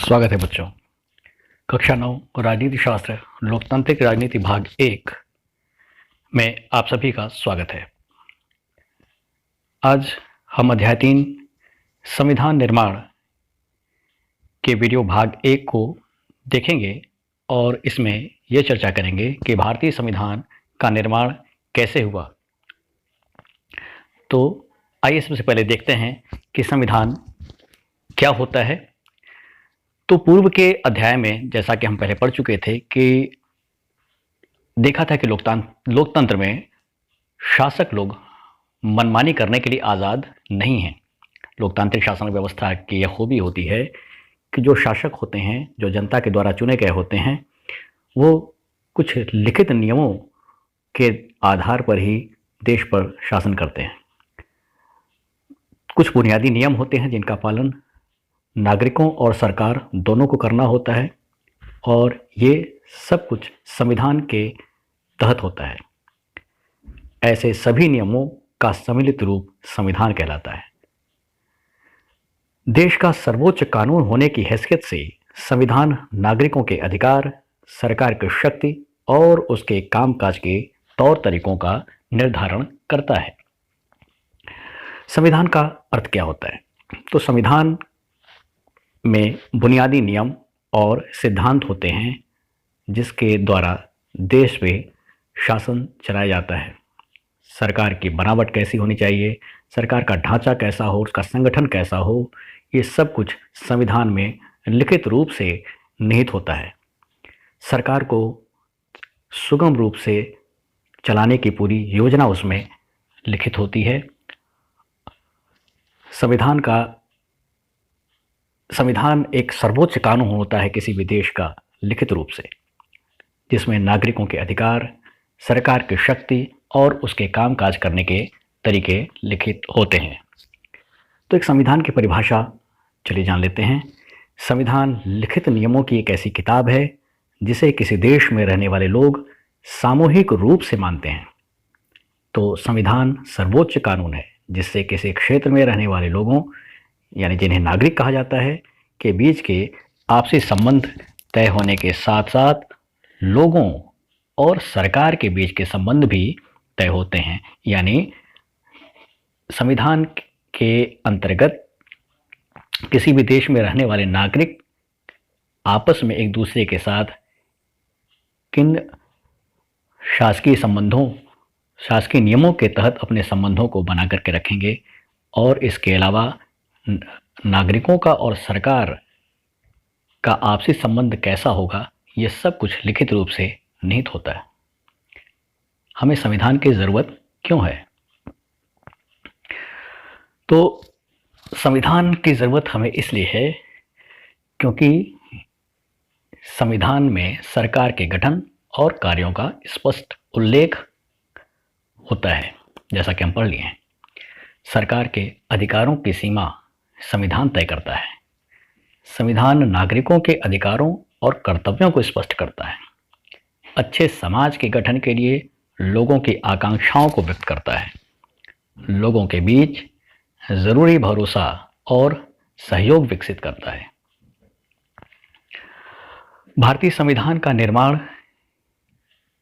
स्वागत है बच्चों। कक्षा 9 राजनीति शास्त्र लोकतांत्रिक राजनीति भाग 1 में आप सभी का स्वागत है। आज हम अध्याय 3 संविधान निर्माण के वीडियो भाग 1 को देखेंगे और इसमें यह चर्चा करेंगे कि भारतीय संविधान का निर्माण कैसे हुआ। तो आइए सबसे पहले देखते हैं कि संविधान क्या होता है। तो पूर्व के अध्याय में जैसा कि हम पहले पढ़ चुके थे कि देखा था कि लोकतंत्र में शासक लोग मनमानी करने के लिए आज़ाद नहीं हैं। लोकतांत्रिक शासन व्यवस्था की यह खूबी होती है कि जो शासक होते हैं, जो जनता के द्वारा चुने गए होते हैं, वो कुछ लिखित नियमों के आधार पर ही देश पर शासन करते हैं। कुछ बुनियादी नियम होते हैं जिनका पालन नागरिकों और सरकार दोनों को करना होता है और ये सब कुछ संविधान के तहत होता है। ऐसे सभी नियमों का सम्मिलित रूप संविधान कहलाता है। देश का सर्वोच्च कानून होने की हैसियत से संविधान नागरिकों के अधिकार, सरकार की शक्ति और उसके कामकाज के तौर तरीकों का निर्धारण करता है। संविधान का अर्थ क्या होता है? तो संविधान में बुनियादी नियम और सिद्धांत होते हैं जिसके द्वारा देश में शासन चलाया जाता है। सरकार की बनावट कैसी होनी चाहिए, सरकार का ढांचा कैसा हो, उसका संगठन कैसा हो, ये सब कुछ संविधान में लिखित रूप से निहित होता है। सरकार को सुगम रूप से चलाने की पूरी योजना उसमें लिखित होती है। संविधान एक सर्वोच्च कानून होता है किसी भी देश का लिखित रूप से, जिसमें नागरिकों के अधिकार, सरकार की शक्ति और उसके कामकाज करने के तरीके लिखित होते हैं। तो एक संविधान की परिभाषा चलिए जान लेते हैं। संविधान लिखित नियमों की एक ऐसी किताब है जिसे किसी देश में रहने वाले लोग सामूहिक रूप से मानते हैं। तो संविधान सर्वोच्च कानून है जिससे किसी क्षेत्र में रहने वाले लोगों, यानी जिन्हें नागरिक कहा जाता है, के बीच के आपसी संबंध तय होने के साथ साथ लोगों और सरकार के बीच के संबंध भी तय होते हैं। यानी संविधान के अंतर्गत किसी भी देश में रहने वाले नागरिक आपस में एक दूसरे के साथ किन शासकीय संबंधों, शासकीय नियमों के तहत अपने संबंधों को बना करके रखेंगे और इसके अलावा नागरिकों का और सरकार का आपसी संबंध कैसा होगा, ये सब कुछ लिखित रूप से निहित होता है। हमें संविधान की ज़रूरत क्यों है? तो संविधान की ज़रूरत हमें इसलिए है क्योंकि संविधान में सरकार के गठन और कार्यों का स्पष्ट उल्लेख होता है। जैसा कि हम पढ़ लिए हैं, सरकार के अधिकारों की सीमा संविधान तय करता है। संविधान नागरिकों के अधिकारों और कर्तव्यों को स्पष्ट करता है। अच्छे समाज के गठन के लिए लोगों की आकांक्षाओं को व्यक्त करता है। लोगों के बीच ज़रूरी भरोसा और सहयोग विकसित करता है। भारतीय संविधान का निर्माण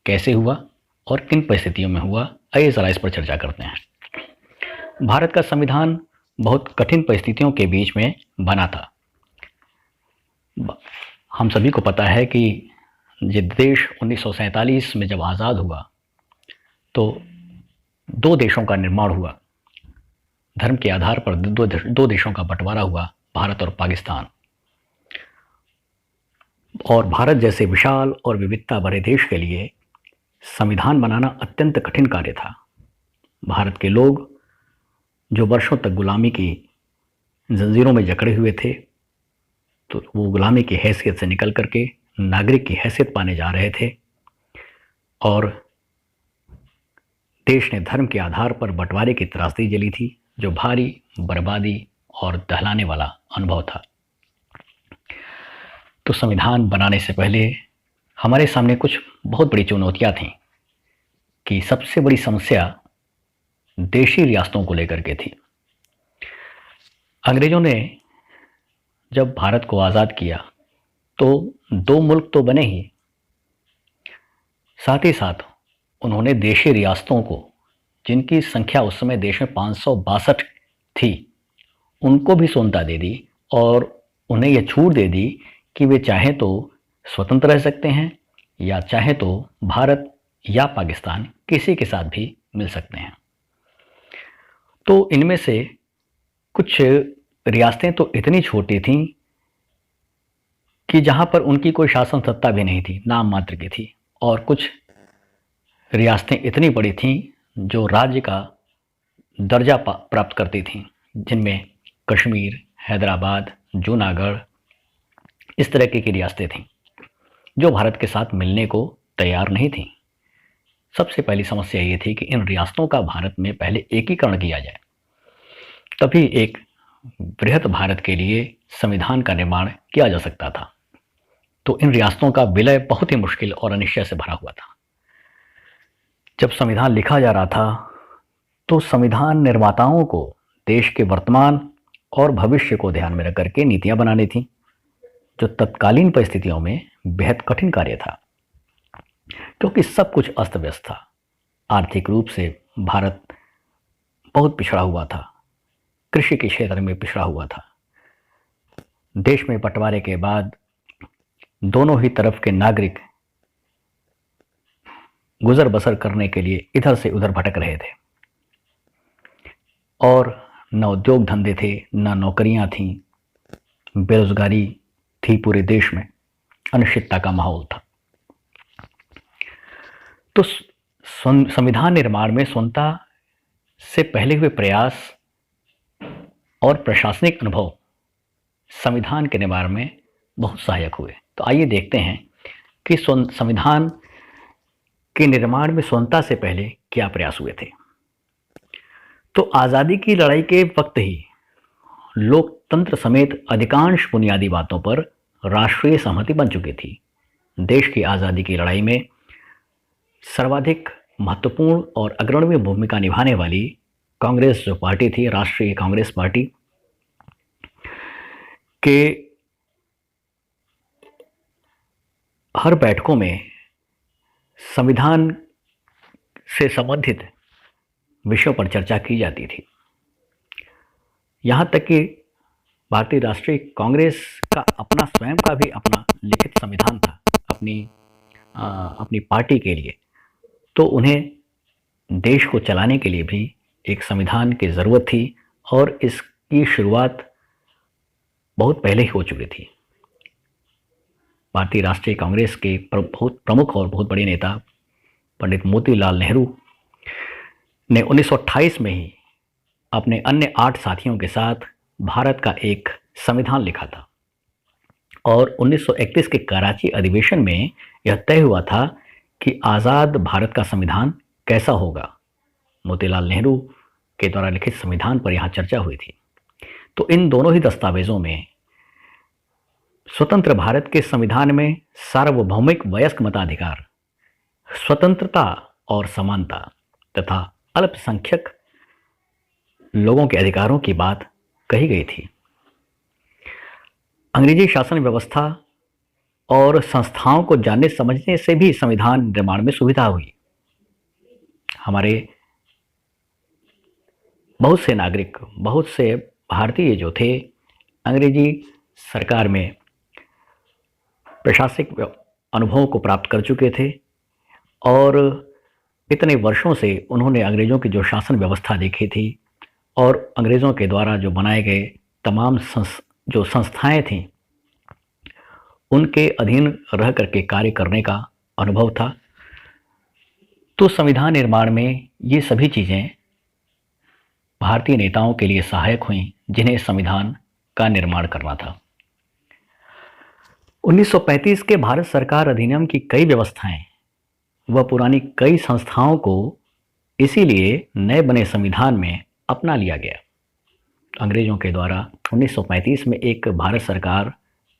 कैसे हुआ और किन परिस्थितियों में हुआ, आइए ज़रा इस पर चर्चा करते हैं। भारत का संविधान बहुत कठिन परिस्थितियों के बीच में बना था। हम सभी को पता है कि ये देश 1947 में जब आज़ाद हुआ तो दो देशों का निर्माण हुआ। धर्म के आधार पर दो देशों का बंटवारा हुआ, भारत और पाकिस्तान। और भारत जैसे विशाल और विविधता भरे देश के लिए संविधान बनाना अत्यंत कठिन कार्य था। भारत के लोग जो वर्षों तक गुलामी की जंजीरों में जकड़े हुए थे, तो वो गुलामी की हैसियत से निकल करके नागरिक की हैसियत पाने जा रहे थे और देश ने धर्म के आधार पर बंटवारे की त्रासदी झेली थी, जो भारी बर्बादी और दहलाने वाला अनुभव था। तो संविधान बनाने से पहले हमारे सामने कुछ बहुत बड़ी चुनौतियां थीं कि सबसे बड़ी समस्या देशी रियासतों को लेकर के थी। अंग्रेजों ने जब भारत को आज़ाद किया तो दो मुल्क तो बने ही, साथ ही साथ उन्होंने देशी रियासतों को, जिनकी संख्या उस समय देश में 562 थी, उनको भी स्वतंत्रता दे दी और उन्हें यह छूट दे दी कि वे चाहे तो स्वतंत्र रह सकते हैं या चाहे तो भारत या पाकिस्तान किसी के साथ भी मिल सकते हैं। तो इनमें से कुछ रियासतें तो इतनी छोटी थीं कि जहां पर उनकी कोई शासन सत्ता भी नहीं थी, नाम मात्र की थी, और कुछ रियासतें इतनी बड़ी थीं जो राज्य का दर्जा प्राप्त करती थीं, जिनमें कश्मीर, हैदराबाद, जूनागढ़, इस तरह की रियासतें थीं जो भारत के साथ मिलने को तैयार नहीं थीं। सबसे पहली समस्या ये थी कि इन रियासतों का भारत में पहले एकीकरण किया जाए, तभी एक बृहत भारत के लिए संविधान का निर्माण किया जा सकता था। तो इन रियासतों का विलय बहुत ही मुश्किल और अनिश्चय से भरा हुआ था। जब संविधान लिखा जा रहा था तो संविधान निर्माताओं को देश के वर्तमान और भविष्य को ध्यान में रख करके नीतियां बनानी थी, जो तत्कालीन परिस्थितियों में बेहद कठिन कार्य था, क्योंकि सब कुछ अस्त व्यस्त था। आर्थिक रूप से भारत बहुत पिछड़ा हुआ था, कृषि के क्षेत्र में पिछड़ा हुआ था। देश में बंटवारे के बाद दोनों ही तरफ के नागरिक गुजर बसर करने के लिए इधर से उधर भटक रहे थे, और न उद्योग धंधे थे, न नौकरियां थीं, बेरोजगारी थी, पूरे देश में अनिश्चितता का माहौल था। तो संविधान निर्माण में स्वतंत्रता से पहले हुए प्रयास और प्रशासनिक अनुभव संविधान के निर्माण में बहुत सहायक हुए। तो आइए देखते हैं कि संविधान के निर्माण में स्वतंत्रता से पहले क्या प्रयास हुए थे। तो आज़ादी की लड़ाई के वक्त ही लोकतंत्र समेत अधिकांश बुनियादी बातों पर राष्ट्रीय सहमति बन चुकी थी। देश की आज़ादी की लड़ाई में सर्वाधिक महत्वपूर्ण और अग्रणी भूमिका निभाने वाली कांग्रेस जो पार्टी थी, राष्ट्रीय कांग्रेस पार्टी के हर बैठकों में संविधान से संबंधित विषयों पर चर्चा की जाती थी। यहाँ तक कि भारतीय राष्ट्रीय कांग्रेस का अपना स्वयं का भी अपना लिखित संविधान था अपनी पार्टी के लिए। तो उन्हें देश को चलाने के लिए भी एक संविधान की ज़रूरत थी, और इसकी शुरुआत बहुत पहले ही हो चुकी थी। भारतीय राष्ट्रीय कांग्रेस के बहुत प्रमुख और बहुत बड़े नेता पंडित मोतीलाल नेहरू ने 1928 में ही अपने अन्य 8 साथियों के साथ भारत का एक संविधान लिखा था, और 1931 के कराची अधिवेशन में यह तय हुआ था कि आज़ाद भारत का संविधान कैसा होगा। मोतीलाल नेहरू के द्वारा लिखित संविधान पर यहाँ चर्चा हुई थी। तो इन दोनों ही दस्तावेजों में स्वतंत्र भारत के संविधान में सार्वभौमिक वयस्क मताधिकार, स्वतंत्रता और समानता तथा अल्पसंख्यक लोगों के अधिकारों की बात कही गई थी। अंग्रेजी शासन व्यवस्था और संस्थाओं को जानने समझने से भी संविधान निर्माण में सुविधा हुई। हमारे बहुत से नागरिक, बहुत से भारतीय जो थे, अंग्रेजी सरकार में प्रशासनिक अनुभवों को प्राप्त कर चुके थे, और इतने वर्षों से उन्होंने अंग्रेज़ों की जो शासन व्यवस्था देखी थी और अंग्रेज़ों के द्वारा जो बनाए गए तमाम जो संस्थाएं थीं, उनके अधीन रह करके कार्य करने का अनुभव था। तो संविधान निर्माण में ये सभी चीज़ें भारतीय नेताओं के लिए सहायक हुईं, जिन्हें संविधान का निर्माण करना था। 1935 के भारत सरकार अधिनियम की कई व्यवस्थाएं व पुरानी कई संस्थाओं को इसीलिए नए बने संविधान में अपना लिया गया। अंग्रेजों के द्वारा 1935 में एक भारत सरकार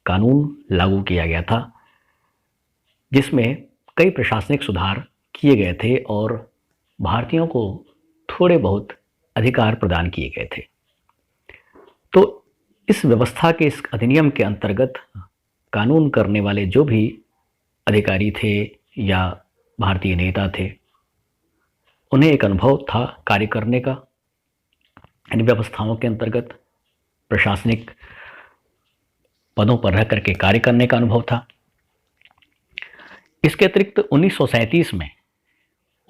कानून लागू किया गया था, जिसमें कई प्रशासनिक सुधार किए गए थे और भारतीयों को थोड़े बहुत अधिकार प्रदान किए गए थे। तो इस व्यवस्था के, इस अधिनियम के अंतर्गत कानून करने वाले जो भी अधिकारी थे या भारतीय नेता थे, उन्हें एक अनुभव था कार्य करने का, इन व्यवस्थाओं के अंतर्गत प्रशासनिक पदों पर रह करके कार्य करने का अनुभव था। इसके अतिरिक्त 1937 में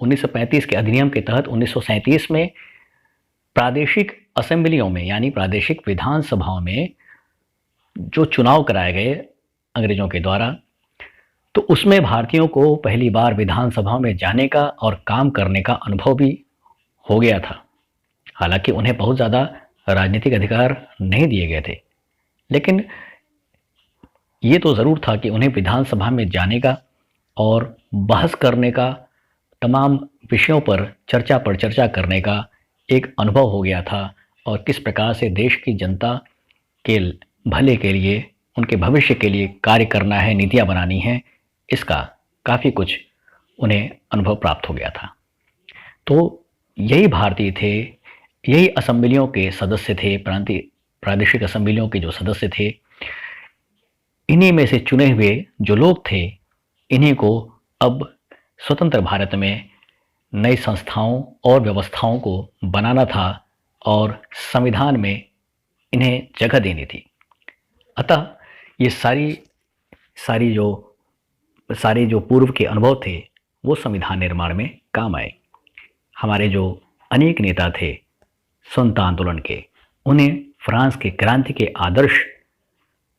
1935 के अधिनियम के तहत 1937 में प्रादेशिक असेंबलियों में यानी प्रादेशिक विधानसभाओं में जो चुनाव कराए गए अंग्रेजों के द्वारा, तो उसमें भारतीयों को पहली बार विधानसभा में जाने का और काम करने का अनुभव भी हो गया था। हालांकि उन्हें बहुत ज़्यादा राजनीतिक अधिकार नहीं दिए गए थे, लेकिन ये तो ज़रूर था कि उन्हें विधानसभा में जाने का और बहस करने का, तमाम विषयों पर चर्चा करने का एक अनुभव हो गया था, और किस प्रकार से देश की जनता के भले के लिए, उनके भविष्य के लिए कार्य करना है, नीतियाँ बनानी हैं, इसका काफ़ी कुछ उन्हें अनुभव प्राप्त हो गया था। तो यही भारतीय थे, यही असेंबलियों के सदस्य थे, प्रादेशिक असेंबलियों के जो सदस्य थे, इन्हीं में से चुने हुए जो लोग थे, इन्हीं को अब स्वतंत्र भारत में नई संस्थाओं और व्यवस्थाओं को बनाना था और संविधान में इन्हें जगह देनी थी। अतः ये सारे जो पूर्व के अनुभव थे वो संविधान निर्माण में काम आए। हमारे जो अनेक नेता थे स्वतंत्रता आंदोलन के, उन्हें फ्रांस के क्रांति के आदर्श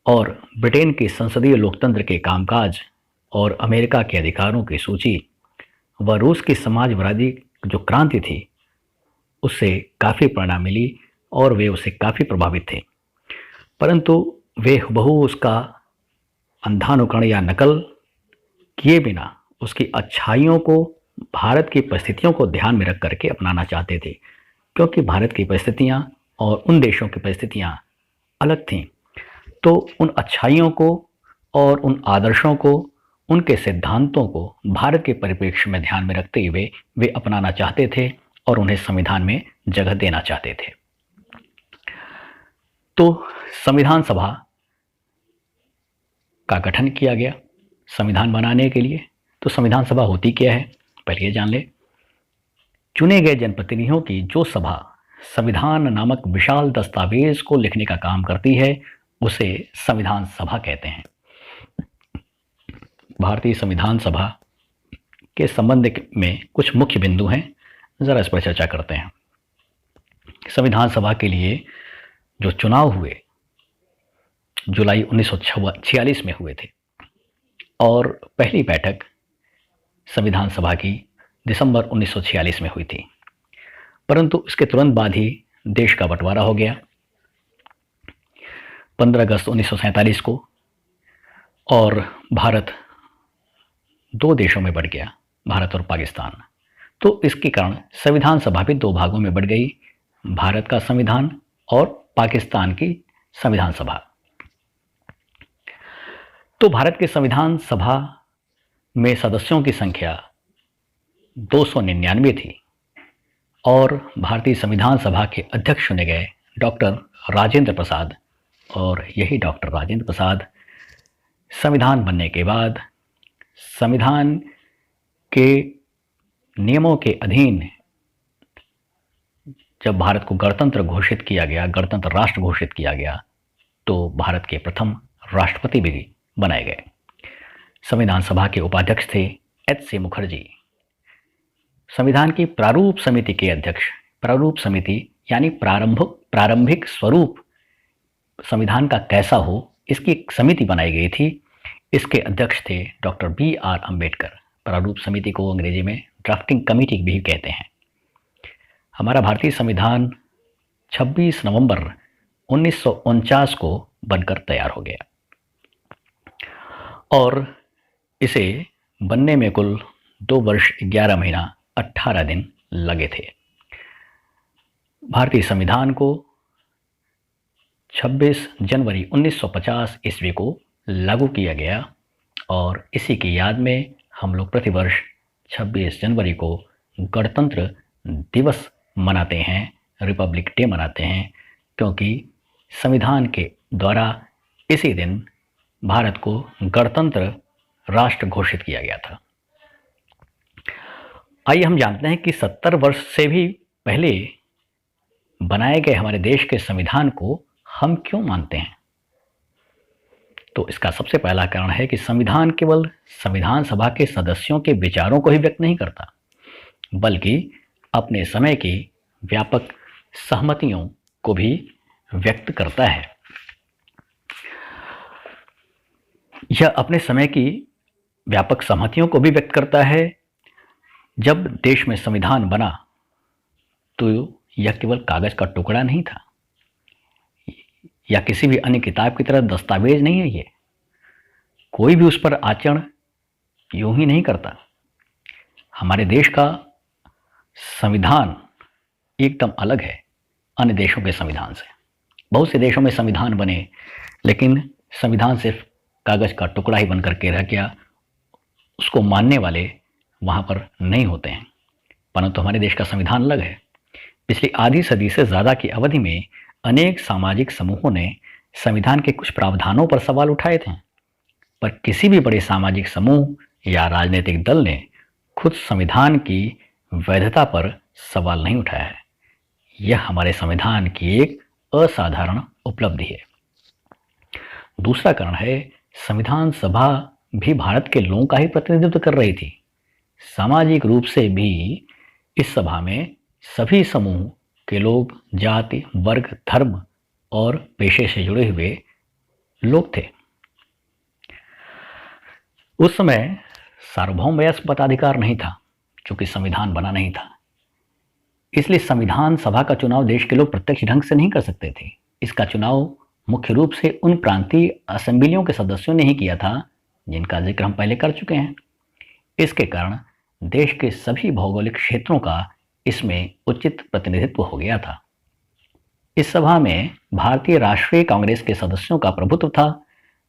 और ब्रिटेन के संसदीय लोकतंत्र के कामकाज और अमेरिका के अधिकारों की सूची व रूस की समाजवादी जो क्रांति थी, उससे काफ़ी प्रेरणा मिली और वे उससे काफ़ी प्रभावित थे। परंतु वे हुबहू उसका अंधानुकरण या नकल किए बिना उसकी अच्छाइयों को, भारत की परिस्थितियों को ध्यान में रख करके अपनाना चाहते थे, क्योंकि भारत की परिस्थितियाँ और उन देशों की परिस्थितियाँ अलग थीं। तो उन अच्छाइयों को और उन आदर्शों को, उनके सिद्धांतों को भारत के परिप्रेक्ष्य में ध्यान में रखते हुए वे अपनाना चाहते थे और उन्हें संविधान में जगह देना चाहते थे। तो संविधान सभा का गठन किया गया संविधान बनाने के लिए। तो संविधान सभा होती क्या है, पहले ये जान ले। चुने गए जनप्रतिनिधियों की जो सभा संविधान नामक विशाल दस्तावेज को लिखने का काम करती है, उसे संविधान सभा कहते हैं। भारतीय संविधान सभा के संबंध में कुछ मुख्य बिंदु हैं, ज़रा इस पर चर्चा करते हैं। संविधान सभा के लिए जो चुनाव हुए जुलाई 1946 में हुए थे और पहली बैठक संविधान सभा की दिसंबर 1946 में हुई थी, परंतु इसके तुरंत बाद ही देश का बंटवारा हो गया 15 अगस्त 1947 को, और भारत दो देशों में बढ़ गया, भारत और पाकिस्तान। तो इसके कारण संविधान सभा भी दो भागों में बढ़ गई, भारत का संविधान और पाकिस्तान की संविधान सभा। तो भारत के संविधान सभा में सदस्यों की संख्या 299 थी और भारतीय संविधान सभा के अध्यक्ष चुने गए डॉक्टर राजेंद्र प्रसाद, और यही डॉक्टर राजेंद्र प्रसाद संविधान बनने के बाद संविधान के नियमों के अधीन जब भारत को गणतंत्र घोषित किया गया, गणतंत्र राष्ट्र घोषित किया गया, तो भारत के प्रथम राष्ट्रपति भी बनाए गए। संविधान सभा के उपाध्यक्ष थे एच.सी. मुखर्जी। संविधान की प्रारूप समिति के अध्यक्ष, प्रारूप समिति यानी प्रारंभिक स्वरूप संविधान का कैसा हो, इसकी एक समिति बनाई गई थी। इसके अध्यक्ष थे डॉक्टर B.R. अम्बेडकर। प्रारूप समिति को अंग्रेजी में ड्राफ्टिंग कमेटी भी कहते हैं। हमारा भारतीय संविधान 26 नवंबर 1949 को बनकर तैयार हो गया और इसे बनने में कुल 2 वर्ष 11 महीना 18 दिन लगे थे। भारतीय संविधान को 26 जनवरी 1950 ईस्वी को लागू किया गया और इसी की याद में हम लोग प्रतिवर्ष 26 जनवरी को गणतंत्र दिवस मनाते हैं, रिपब्लिक डे मनाते हैं, क्योंकि संविधान के द्वारा इसी दिन भारत को गणतंत्र राष्ट्र घोषित किया गया था। आइए हम जानते हैं कि 70 वर्ष से भी पहले बनाए गए हमारे देश के संविधान को हम क्यों मानते हैं। तो इसका सबसे पहला कारण है कि संविधान केवल संविधान सभा के सदस्यों के विचारों को ही व्यक्त नहीं करता, बल्कि अपने समय की व्यापक सहमतियों को भी व्यक्त करता है। यह अपने समय की व्यापक सहमतियों को भी व्यक्त करता है। जब देश में संविधान बना तो यह केवल कागज का टुकड़ा नहीं था या किसी भी अन्य किताब की तरह दस्तावेज नहीं है। ये कोई भी उस पर आचरण यूं ही नहीं करता। हमारे देश का संविधान एकदम अलग है अन्य देशों के संविधान से। बहुत से देशों में संविधान बने, लेकिन संविधान सिर्फ कागज का टुकड़ा ही बनकर के रह गया, उसको मानने वाले वहाँ पर नहीं होते हैं। परंतु हमारे देश का संविधान अलग है। पिछली आधी सदी से ज़्यादा की अवधि में अनेक सामाजिक समूहों ने संविधान के कुछ प्रावधानों पर सवाल उठाए थे, पर किसी भी बड़े सामाजिक समूह या राजनीतिक दल ने खुद संविधान की वैधता पर सवाल नहीं उठाया है। यह हमारे संविधान की एक असाधारण उपलब्धि है। दूसरा कारण है, संविधान सभा भी भारत के लोगों का ही प्रतिनिधित्व कर रही थी। सामाजिक रूप से भी इस सभा में सभी समूह के लोग, जाति, वर्ग, धर्म और पेशे से जुड़े हुए लोग थे। उस समय सार्वभौम वयस्क मताधिकार नहीं था, क्योंकि संविधान बना नहीं था। इसलिए संविधान सभा का चुनाव देश के लोग प्रत्यक्ष ढंग से नहीं कर सकते थे। इसका चुनाव मुख्य रूप से उन प्रांतीय असेंबलियों के सदस्यों ने ही किया था जिनका जिक्र हम पहले कर चुके हैं। इसके कारण देश के सभी भौगोलिक क्षेत्रों का इसमें उचित प्रतिनिधित्व हो गया था। इस सभा में भारतीय राष्ट्रीय कांग्रेस के सदस्यों का प्रभुत्व था,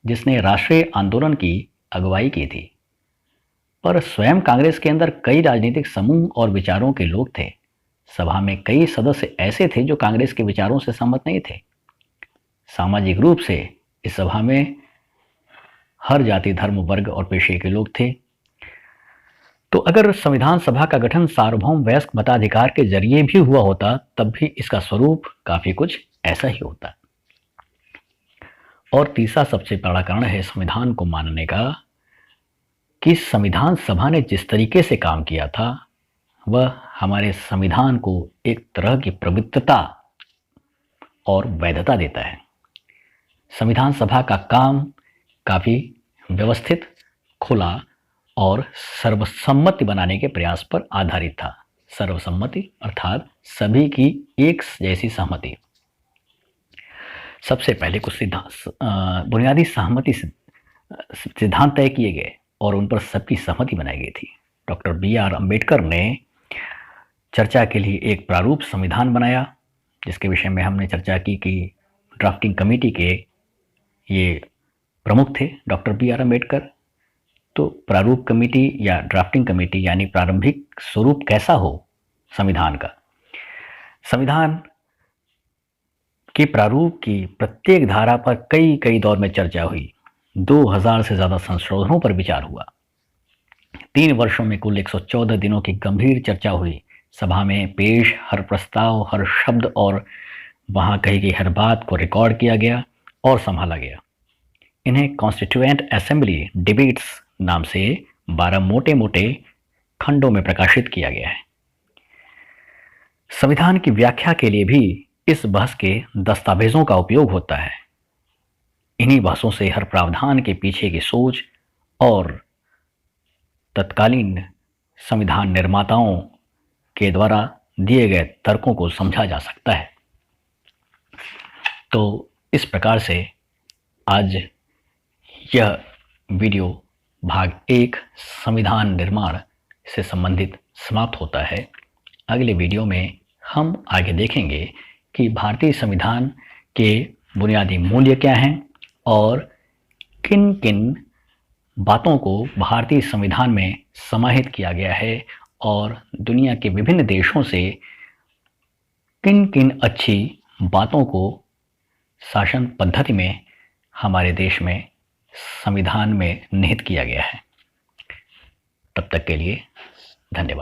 जिसने राष्ट्रीय आंदोलन की अगुवाई की थी। पर स्वयं कांग्रेस के अंदर कई राजनीतिक समूह और विचारों के लोग थे। सभा में कई सदस्य ऐसे थे जो कांग्रेस के विचारों से सहमत नहीं थे। सामाजिक रूप से इस सभा में हर जाति, धर्म, वर्ग और पेशे के लोग थे। तो अगर संविधान सभा का गठन सार्वभौम वयस्क मताधिकार के जरिए भी हुआ होता, तब भी इसका स्वरूप काफी कुछ ऐसा ही होता। और तीसरा सबसे बड़ा कारण है संविधान को मानने का कि संविधान सभा ने जिस तरीके से काम किया था वह हमारे संविधान को एक तरह की पवित्रता और वैधता देता है। संविधान सभा का काम काफी व्यवस्थित, खुला और सर्वसम्मति बनाने के प्रयास पर आधारित था। सर्वसम्मति अर्थात सभी की एक जैसी सहमति। सबसे पहले कुछ बुनियादी सहमति सिद्धांत तय किए गए और उन पर सबकी सहमति बनाई गई थी। Doctor B.R. अम्बेडकर ने चर्चा के लिए एक प्रारूप संविधान बनाया, जिसके विषय में हमने चर्चा की कि ड्राफ्टिंग कमेटी के ये प्रमुख थे डॉक्टर B.R. अम्बेडकर। तो प्रारूप कमेटी या ड्राफ्टिंग कमेटी यानी प्रारंभिक स्वरूप कैसा हो संविधान का। संविधान के प्रारूप की प्रत्येक धारा पर कई दौर में चर्चा हुई। 2000 से ज़्यादा संशोधनों पर विचार हुआ। 3 वर्षों में कुल 114 दिनों की गंभीर चर्चा हुई। सभा में पेश हर प्रस्ताव, हर शब्द और वहाँ कही गई हर बात को रिकॉर्ड किया गया और संभाला गया। इन्हें कॉन्स्टिट्यूएंट असेंबली डिबेट्स नाम से 12 मोटे मोटे खंडों में प्रकाशित किया गया है। संविधान की व्याख्या के लिए भी इस बहस के दस्तावेजों का उपयोग होता है। इन्हीं बहसों से हर प्रावधान के पीछे की सोच और तत्कालीन संविधान निर्माताओं के द्वारा दिए गए तर्कों को समझा जा सकता है। तो इस प्रकार से आज यह वीडियो भाग 1 संविधान निर्माण से संबंधित समाप्त होता है। अगले वीडियो में हम आगे देखेंगे कि भारतीय संविधान के बुनियादी मूल्य क्या हैं और किन किन बातों को भारतीय संविधान में समाहित किया गया है और दुनिया के विभिन्न देशों से किन किन अच्छी बातों को शासन पद्धति में हमारे देश में संविधान में निहित किया गया है। तब तक के लिए धन्यवाद।